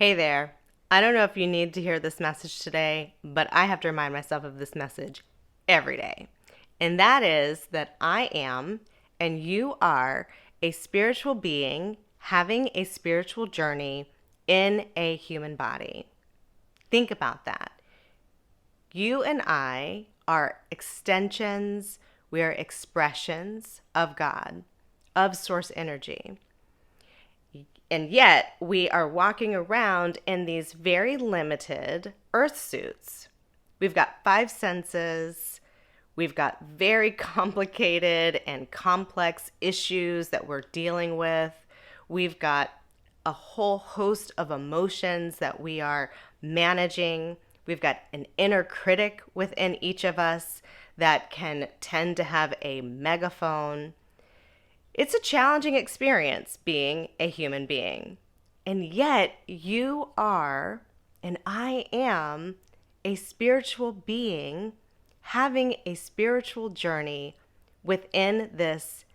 Hey there. I don't know if you need to hear this message today, but I have to remind myself of this message every day. And that is that I am and you are a spiritual being having a spiritual journey in a human body. Think about that. You and I are extensions, we are expressions of God, of source energy. And yet, we are walking around in these very limited earth suits. We've got five senses. We've got very complicated and complex issues that we're dealing with. We've got a whole host of emotions that we are managing. We've got an inner critic within each of us that can tend to have a megaphone. It's a challenging experience being a human being. And yet, you are, and I am, a spiritual being having a spiritual journey within this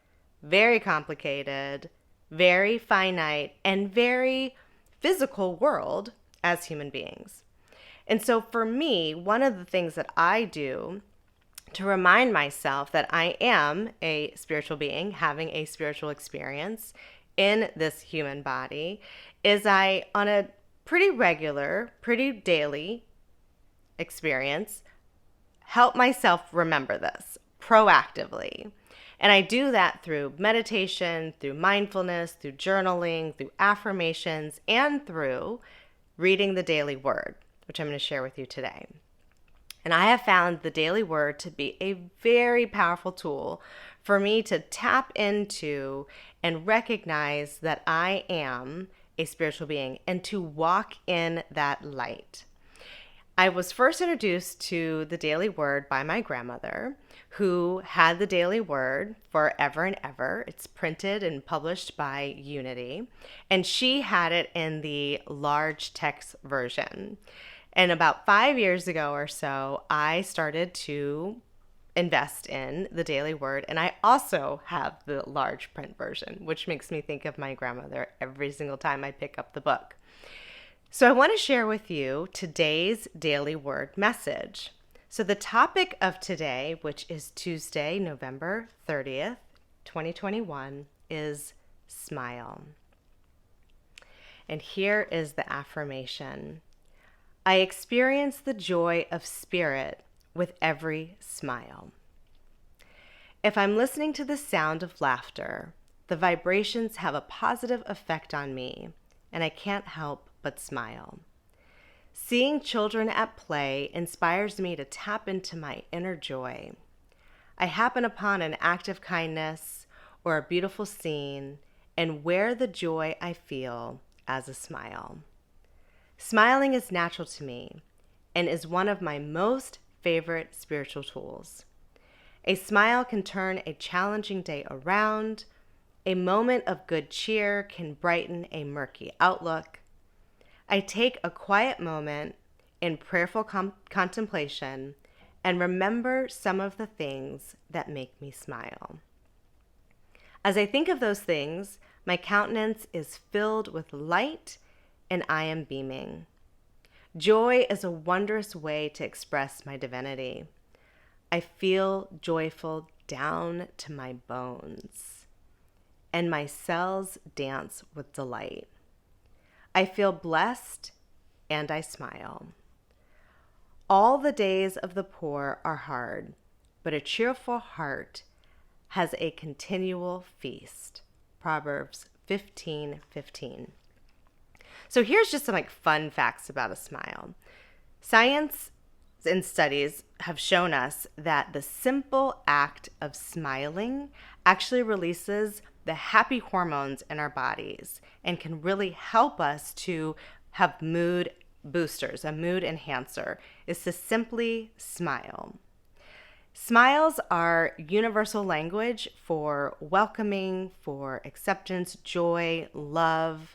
very complicated, very finite, and very physical world as human beings. And so, for me, one of the things that I do to remind myself that I am a spiritual being having a spiritual experience in this human body is I, on a pretty regular, pretty daily experience, help myself remember this proactively. And I do that through meditation, through mindfulness, through journaling, through affirmations, and through reading the daily word, which I'm going to share with you today. And I have found the daily word to be a very powerful tool for me to tap into and recognize that I am a spiritual being and to walk in that light. I was first introduced to the daily word by my grandmother, who had the daily word forever and ever. It's printed and published by Unity, and she had it in the large text version. And about 5 years ago or so, I started to invest in the daily word. And I also have the large print version, which makes me think of my grandmother every single time I pick up the book. So I want to share with you today's daily word message. So the topic of today, which is Tuesday, November 30th, 2021, is smile. And here is the affirmation. I experience the joy of spirit with every smile. If I'm listening to the sound of laughter, the vibrations have a positive effect on me, and I can't help but smile. Seeing children at play inspires me to tap into my inner joy. I happen upon an act of kindness or a beautiful scene and wear the joy I feel as a smile. Smiling is natural to me and is one of my most favorite spiritual tools. A smile can turn a challenging day around. A moment of good cheer can brighten a murky outlook. I take a quiet moment in prayerful contemplation and remember some of the things that make me smile. As I think of those things, my countenance is filled with light and I am beaming. Joy is a wondrous way to express my divinity. I feel joyful down to my bones, and my cells dance with delight. I feel blessed and I smile. All the days of the poor are hard, but a cheerful heart has a continual feast. Proverbs 15:15. So here's just some fun facts about a smile. Science and studies have shown us that the simple act of smiling actually releases the happy hormones in our bodies and can really help us to have mood boosters. A mood enhancer is to simply smile. Smiles are universal language for welcoming, for acceptance, joy, love.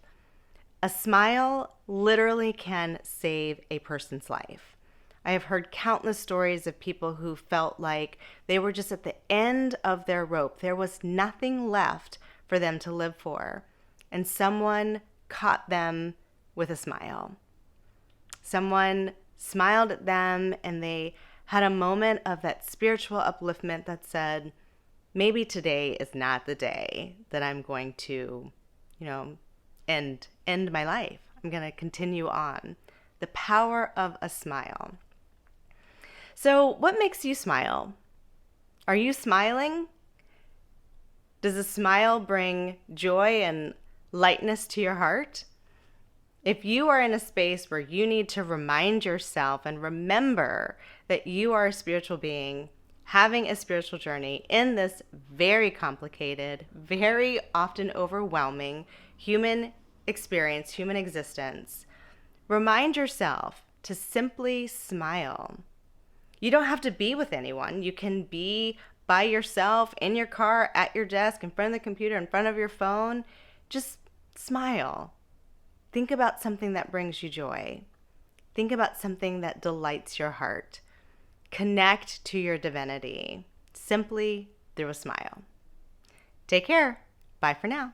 A smile literally can save a person's life. I have heard countless stories of people who felt like they were just at the end of their rope. There was nothing left for them to live for. And someone caught them with a smile. Someone smiled at them and they had a moment of that spiritual upliftment that said, maybe today is not the day that I'm going to, end my life. I'm going to continue on. The power of a smile. So, what makes you smile? Are you smiling? Does a smile bring joy and lightness to your heart? If you are in a space where you need to remind yourself and remember that you are a spiritual being having a spiritual journey in this very complicated, very often overwhelming human experience, human existence, remind yourself to simply smile. You don't have to be with anyone. You can be by yourself, in your car, at your desk, in front of the computer, in front of your phone. Just smile. Think about something that brings you joy. Think about something that delights your heart. Connect to your divinity simply through a smile. Take care. Bye for now.